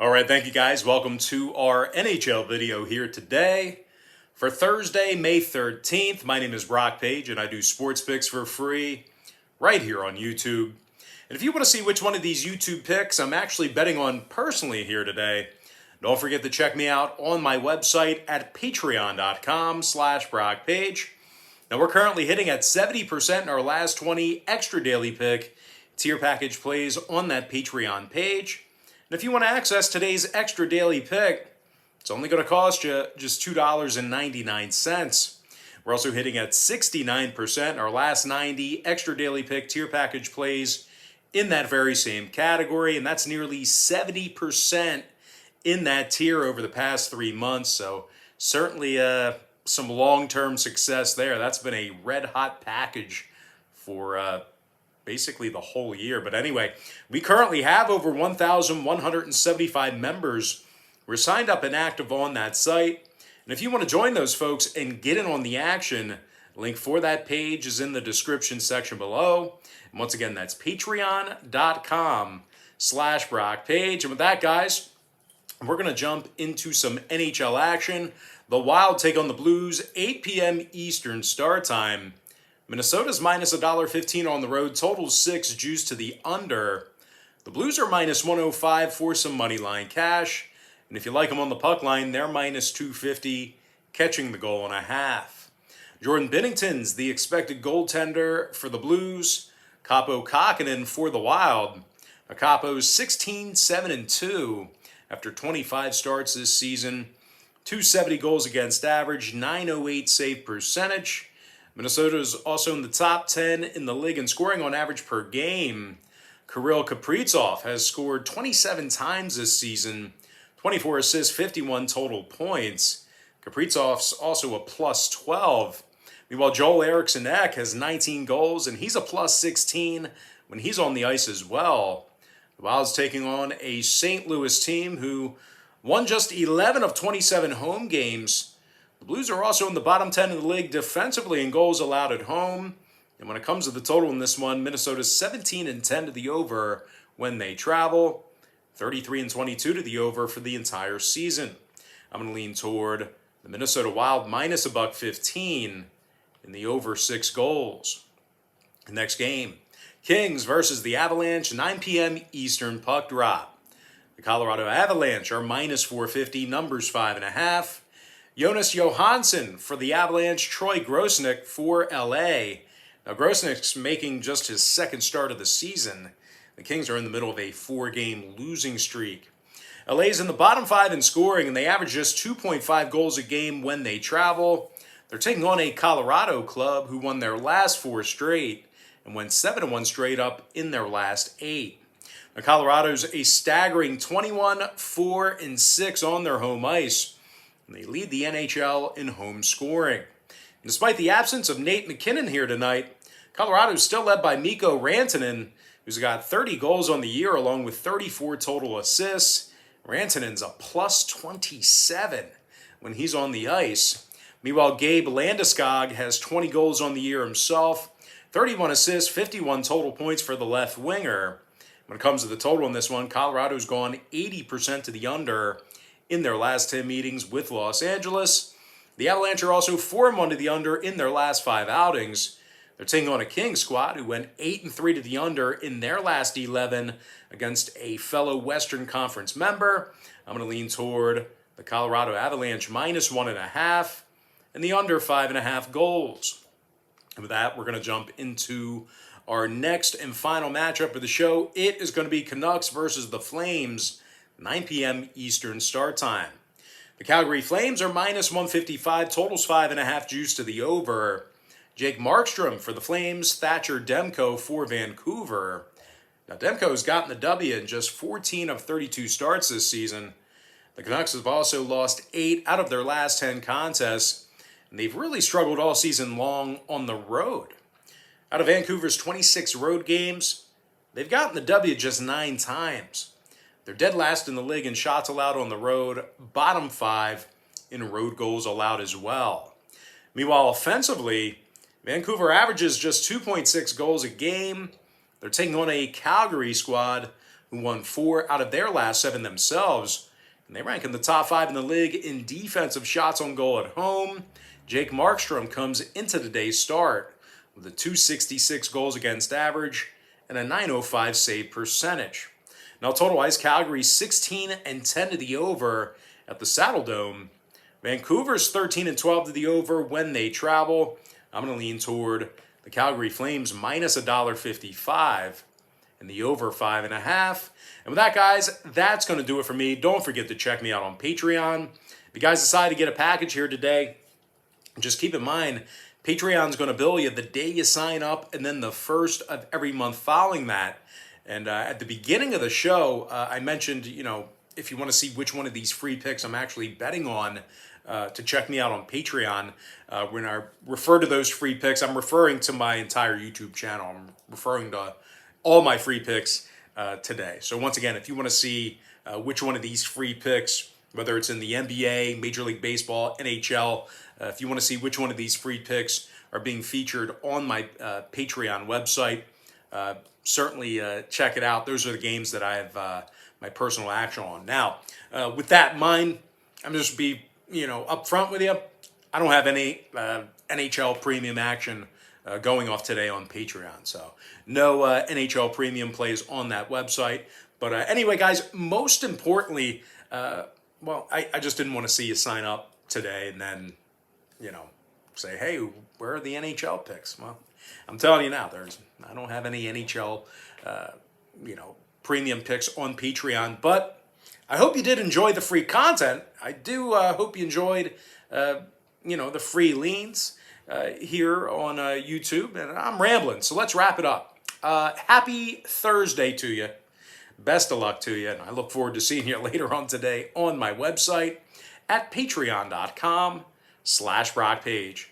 All right, thank you guys. Welcome to our NHL video here today for Thursday, May 13th. My name is Brock Page and I do sports picks for free right here on YouTube. And if you want to see which one of these YouTube picks I'm actually betting on personally here today, don't forget to check me out on my website at patreon.com/BrockPage. Now we're currently hitting at 70% in our last 20 extra daily pick tier package plays on that Patreon page. And if you want to access today's extra daily pick, it's only going to cost you just $2.99. We're also hitting at 69% our last 90 extra daily pick tier package plays in that very same category, and that's nearly 70% in that tier over the past 3 months. So certainly some long-term success there. That's been a red-hot package for basically the whole year. But anyway, we currently have over 1,175 members. We're signed up and active on that site. And if you want to join those folks and get in on the action, link for that page is in the description section below. And once again, that's patreon.com/BrockPage. And with that, guys, we're going to jump into some NHL action. The Wild take on the Blues, 8 p.m. Eastern start time. Minnesota's minus $1.15 on the road, total 6, juice to the under. The Blues are minus 105 for some money line cash. And if you like them on the puck line, they're minus 250, catching the goal and a half. Jordan Binnington's the expected goaltender for the Blues. Kaapo Kähkönen for the Wild. Now, Kaapo's 16-7-2 after 25 starts this season. 270 goals against average, 908 save percentage. Minnesota is also in the top 10 in the league in scoring on average per game. Kirill Kaprizov has scored 27 times this season, 24 assists, 51 total points. Kaprizov's also a plus 12. Meanwhile, Joel Eriksson Ek has 19 goals, and he's a plus 16 when he's on the ice as well. The Wild's taking on a St. Louis team who won just 11 of 27 home games. The Blues are also in the bottom 10 in the league defensively in goals allowed at home. And when it comes to the total in this one, Minnesota's 17-10 to the over when they travel, 33-22 to the over for the entire season. I'm going to lean toward the Minnesota Wild minus $1.15 in the over 6 goals. The next game, Kings versus the Avalanche, 9 p.m. Eastern puck drop. The Colorado Avalanche are minus 450, numbers 5.5. Jonas Johansson for the Avalanche, Troy Grosenick for LA. Now Grosenick's making just his second start of the season. The Kings are in the middle of a 4-game losing streak. LA's in the bottom 5 in scoring, and they average just 2.5 goals a game when they travel. They're taking on a Colorado club who won their last 4 straight and went 7-1 straight up in their last 8. Now Colorado's a staggering 21-4-6 on their home ice. They lead the NHL in home scoring. And despite the absence of Nate McKinnon here tonight, Colorado is still led by Mikko Rantanen, who's got 30 goals on the year along with 34 total assists. Rantanen's a plus 27 when he's on the ice. Meanwhile, Gabe Landeskog has 20 goals on the year himself, 31 assists, 51 total points for the left winger. When it comes to the total in this one, Colorado's gone 80% to the under in their last 10 meetings with Los Angeles. The Avalanche are also 4-1 to the under in their last 5 outings. They're taking on a Kings squad who went 8-3 to the under in their last 11 against a fellow Western Conference member. I'm going to lean toward the Colorado Avalanche minus 1.5 and the under 5.5 goals. And with that, we're going to jump into our next and final matchup of the show. It is going to be Canucks versus the Flames, 9 p.m. Eastern start time. The Calgary Flames are minus 155, totals 5.5, juice to the over. Jake Markstrom for the Flames, Thatcher Demko for Vancouver. Now Demko's gotten the W in just 14 of 32 starts this season. The Canucks have also lost 8 out of their last 10 contests, and they've really struggled all season long on the road. Out of Vancouver's 26 road games, they've gotten the W just 9 times. They're dead last in the league in shots allowed on the road, bottom 5 in road goals allowed as well. Meanwhile, offensively, Vancouver averages just 2.6 goals a game. They're taking on a Calgary squad who won 4 out of their last 7 themselves. And they rank in the top 5 in the league in defensive shots on goal at home. Jake Markstrom comes into the day's start with a .266 goals against average and a .905 save percentage. Now total ice, Calgary 16-10 to the over at the Saddle Dome. Vancouver's 13-12 to the over when they travel. I'm going to lean toward the Calgary Flames minus $1.55 and the over 5.5. And with that, guys, that's going to do it for me. Don't forget to check me out on Patreon. If you guys decide to get a package here today, just keep in mind, Patreon's going to bill you the day you sign up and then the first of every month following that. And at the beginning of the show, I mentioned, if you want to see which one of these free picks I'm actually betting on, to check me out on Patreon. When I refer to those free picks, I'm referring to my entire YouTube channel. I'm referring to all my free picks today. So once again, if you want to see which one of these free picks, whether it's in the NBA, Major League Baseball, NHL, if you want to see which one of these free picks are being featured on my Patreon website, certainly check it out. Those are the games that I have my personal action on. Now, with that in mind, I'm just be up front with you. I don't have any NHL premium action going off today on Patreon, so no NHL premium plays on that website. But anyway, guys, most importantly, I just didn't want to see you sign up today and then, say, hey, where are the NHL picks? Well, I'm telling you now, I don't have any NHL, premium picks on Patreon, but I hope you did enjoy the free content. I do hope you enjoyed, the free leans here on YouTube. And I'm rambling, so let's wrap it up. Happy Thursday to you. Best of luck to you. And I look forward to seeing you later on today on my website at patreon.com/BrockPage.